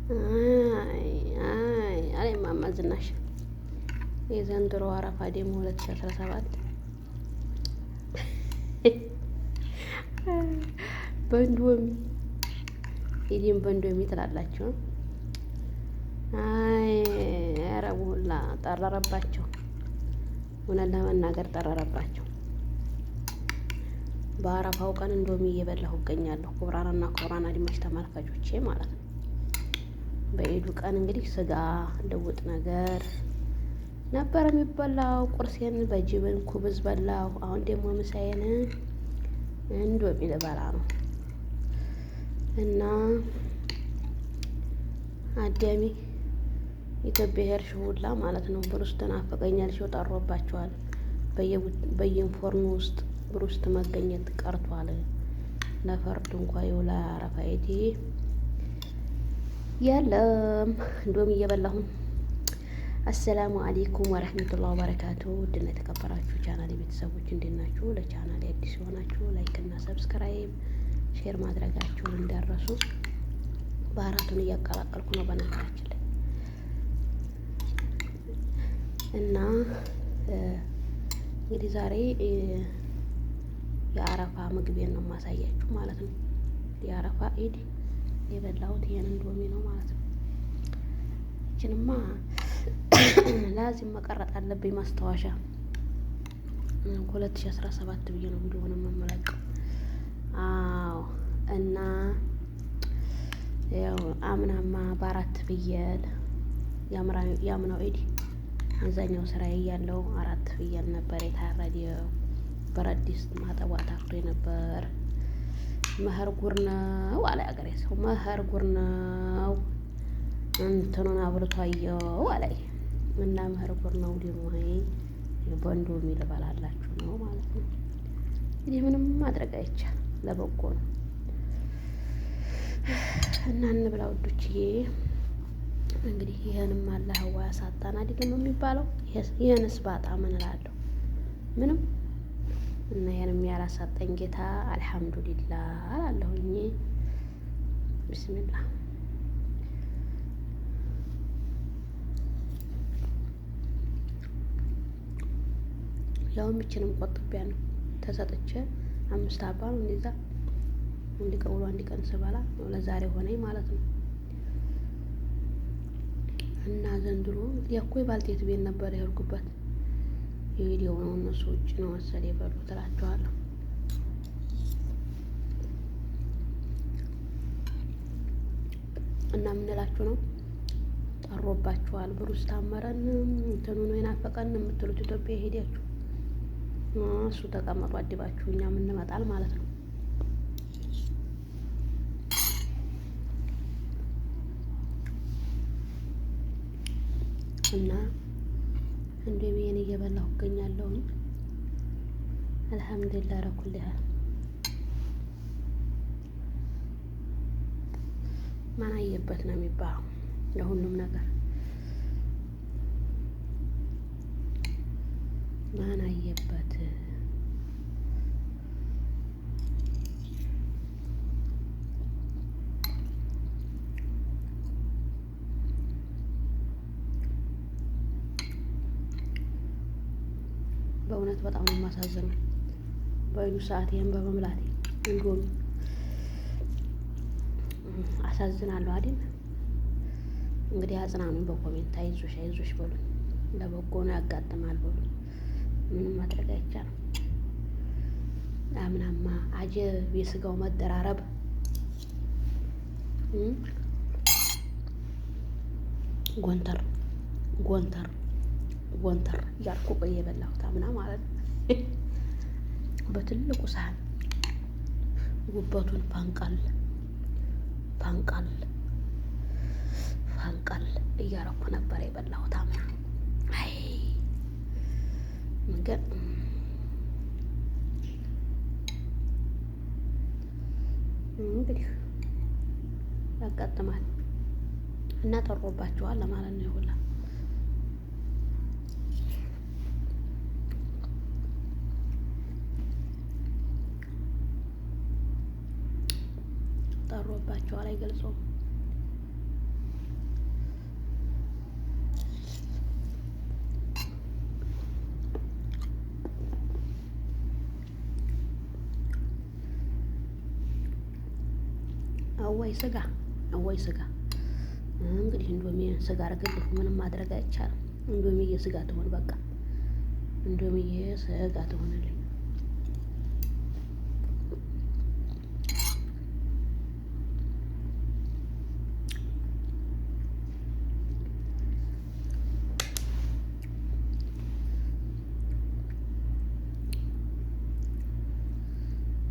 አይ አይ አይ እማማ ዝናሽ የዘንድሮ አረፋ ደግሞ 2017 በእንዶሚ ኢዲን በእንዶሚ ትላላችሁ። አይ አረቡ ሁላ ጠረረባቸው። እውነት ለመናገር ጠረረባቸው። በአረፋው ቀን እንዶሚ እየበላሁ እገኛለሁ። ክቡራንና ክቡራን አድማጭ ተመልካቾቼ ማለት ነው። በኢዱ ቀን እንግዲህ ስጋ ልውጥ ነገር ነበር የሚበላው። ቁርሴን በጅብን ኩብዝ በላሁ። አሁን ደግሞ ምሳዬን እንዶሚ ልበላ ነው እና አዳሚ ኢትዮጵያ ሄድሽ ሁላ ማለት ነው። ብሩስት ናፈቀኛል። ሸው ጠሮባቸዋል። በየኢንፎርኑ ውስጥ ብሩስት መገኘት ቀርቷል። ለፈርድ እንኳ የውላ አረፋይቴ የለም እንዶሚ እየበላሁን። አሰላሙ አሌይኩም ወረህመቱላሂ ወበረካቱ። ውድና የተከበራችሁ ቻናል ቤተሰቦች እንዴት ናችሁ? ለቻናል አዲስ የሆናችሁ ላይክ እና ሰብስክራይብ ሼር ማድረጋችሁን እንዳረሱ። ባህራቱን እያቀላቀልኩ ነው በነገራችን ላይ እና እንግዲህ ዛሬ የአረፋ ምግቤን ነው የማሳያችሁ ማለት ነው። የአረፋ ኢድ የበላሁት ይሄን እንዶሚ ነው ማለት ነው። ይችንማ ላዚም መቀረጥ አለብኝ ማስታወሻ 2017 ብዬ ነው እንደሆነ የምመለከው። አዎ እና ያው አምናማ በአራት ፍየል ያምናው ኢድ አብዛኛው ስራዬ እያለው 4 ፍየል ነበር የታረደው። ብረት ድስት ማጠቧ ታክቶ ነበር። መኸር ጉር ነው አለ አገሬ ሰው። መኸር ጉር ነው እንትኑን አብልቶ አየው አለኝ እና መኸር ጉር ነው ደግሞ በእንዶሚ ልበላላችሁ ነው ማለት ነው። እንግዲህ ምንም ማድረግ አይቻልም፣ ለበጎ ነው እና እንብላ ውዶችዬ። እንግዲህ ይሄንም አላህ ዋ ያሳጣን አይደለም የሚባለው። ይሄንስ ባጣ ምን እላለሁ? ምንም እና ይሄንም ያላሳጠኝ ጌታ አልሐምዱሊላህ አላለሁኝ። ቢስሚላህ ያውም ይችንም ቆጥቢያ ነው ተሰጥቼ 5 አባ ነው እንደዛ እንዲቀውሉ አንድ ቀን ስበላ ለዛሬ ሆነኝ ማለት ነው። እና ዘንድሮ ያኮይ ባልቴት ቤት ነበር የሄድኩበት። የቪዲዮ ነው እነሱ ውጭ ነው መሰል የበሉ ትላቸዋለሁ። እና ምንላችሁ ነው ጠሮባችኋል። ብሩስ ታመረን እንትኑ ነው የናፈቀን የምትሉት ኢትዮጵያ ሄዳችሁ እሱ ተቀመጡ አድባችሁ እኛ ምን እንመጣል ማለት ነው። እና እንዶሚዬን እየበላሁ እገኛለሁ። አልሐምዱሊላህ ረኩል ያህል ማን አየበት ነው የሚባለው ለሁሉም ነገር። ማን አየበት በእውነት በጣም ነው የማሳዝነው። በኢዱ ሰዓት ይሄን በመምላቴ እንዶሚ አሳዝናለሁ አይደል? እንግዲህ አጽናኑን በኮሜንት አይዞሽ አይዞሽ በሉኝ። ለበጎ ነው ያጋጥማል በሉኝ። ምንም ማድረግ አይቻልም። አምናማ አጀብ የስጋው መደራረብ ጎንተር ጎንተር ጎንተር እያልኩ ቆይ የበላሁት አምና ማለት ነው። በትልቁ ሳህን ጉበቱን ፋንቃል ፋንቃል ፋንቃል እያረኩ ነበር የበላሁት አምና። አይ ግን እንግዲህ ያጋጥማል እና ጠሮባችኋል ለማለት ነው ይሁላ ጠሮባችኋል አይገልጸውም። አወይ ስጋ አወይ ስጋ። እንግዲህ እንዶሚ ስጋ አድርግልኝ፣ ምንም ማድረግ አይቻልም። እንዶሚዬ ስጋ ትሆን በቃ እንዶሚዬ ስጋ ትሆንልኝ።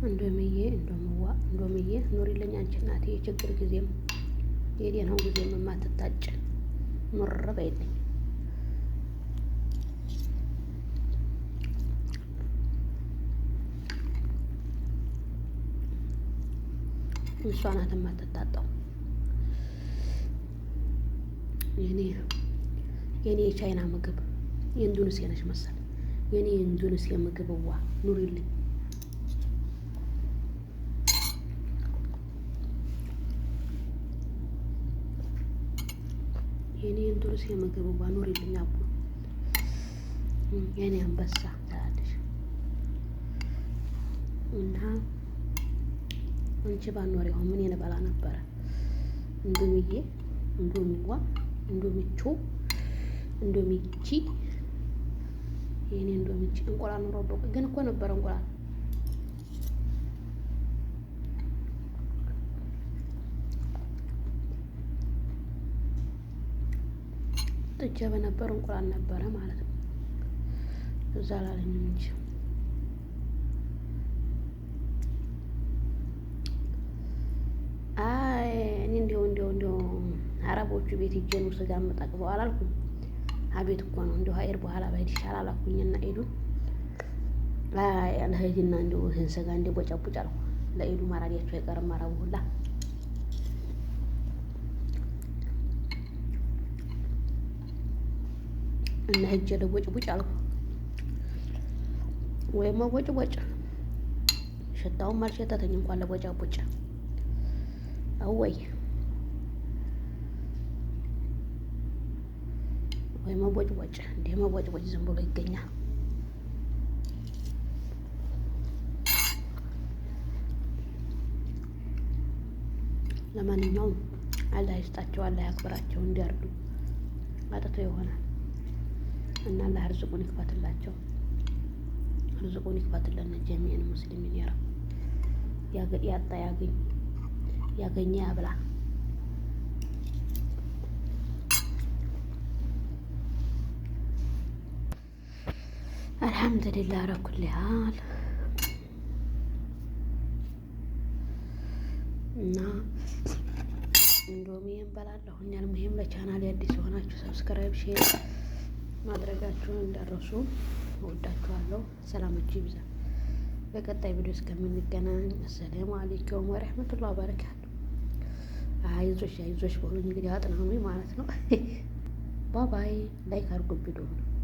እንዶሚዬ ኑሪልኝ አንቺ እናቴ፣ የችግር ጊዜም የደህናው ጊዜም የማትታጭ ኑር በይልኝ። እሷ ናት የማትታጣው። የኔ የቻይና ምግብ የእንዱንስ ነች መሰል። የኔ የእንዱንስ የምግብ ዋ ኑሪልኝ። የኔ እንዱንስ የምግብ ዋ ኑሪልኝ። አቡ የኔ አንበሳ ትላለች እና አንቺ ባኖር ይሆን ምን የነበላ ነበረ? እንዶሚዬ፣ እንዶሚዋ፣ እንዶሚቾ፣ እንዶሚቺ፣ የኔ እንዶሚቺ። እንቁላል ኑሮ ግን እኮ ነበረ እንቁላል ጥጃ በነበረ እንቁላል ነበረ ማለት ነው። እዛ ላለኝም እንጂ እንዲሁ አረቦቹ ቤት ሂጄ ነው ስጋ የምጠቅበው አላልኩም። አቤት እኮ ነው እንዲሁ ሀይር በኋላ ባይድ ይሻላል አልኩኝና ሄዱ ለሄድና እንዲሁ ይህን ስጋ እንዲ ቦጫቡጭ አልኩ። ለኢዱ ማራዲያቸው አይቀርም አረቡ ሁላ እና ሂጄ ለቦጭቡጭ አልኩ። ወይም ቦጭቦጭ ሽታውም አልሸተተኝ እንኳን ለቦጫቡጭ አወይ ወይ መቦጭቦጭ እንደ መቦጭቦጭ ዝም ብሎ ይገኛል። ለማንኛውም አላህ ይስጣቸው፣ አላህ ያክብራቸው። እንዲያርዱ አጥተው ይሆናል እና አላህ ርዝቁን ይክፈትላቸው፣ ርዝቁን ይክፈትልን። ጀሚዕን ሙስሊሚን ያረብ። ያጣ ያገኝ፣ ያገኘ ያብላ። አልሐምዱሊላህ ረኩል ያህል እና እንዶሚ እንበላለሁ። እኛንም ይሄም ለቻናል አዲስ የሆናችሁ ሰብስክራይብ፣ ሼር ማድረጋችሁን እንዳረሱ። እወዳችኋለሁ። ሰላማችሁ ይብዛ። በቀጣይ ቪዲዮ እስከምንገናኝ አሰላሙ አለይኩም ወረህመቱላሂ ወበረካቱ። አይዞሽ አይዞሽ በሉኝ እንግዲህ አጥናኑ ማለት ነው። ባባይ ላይክ አድርጉ ቪዲዮ ነው።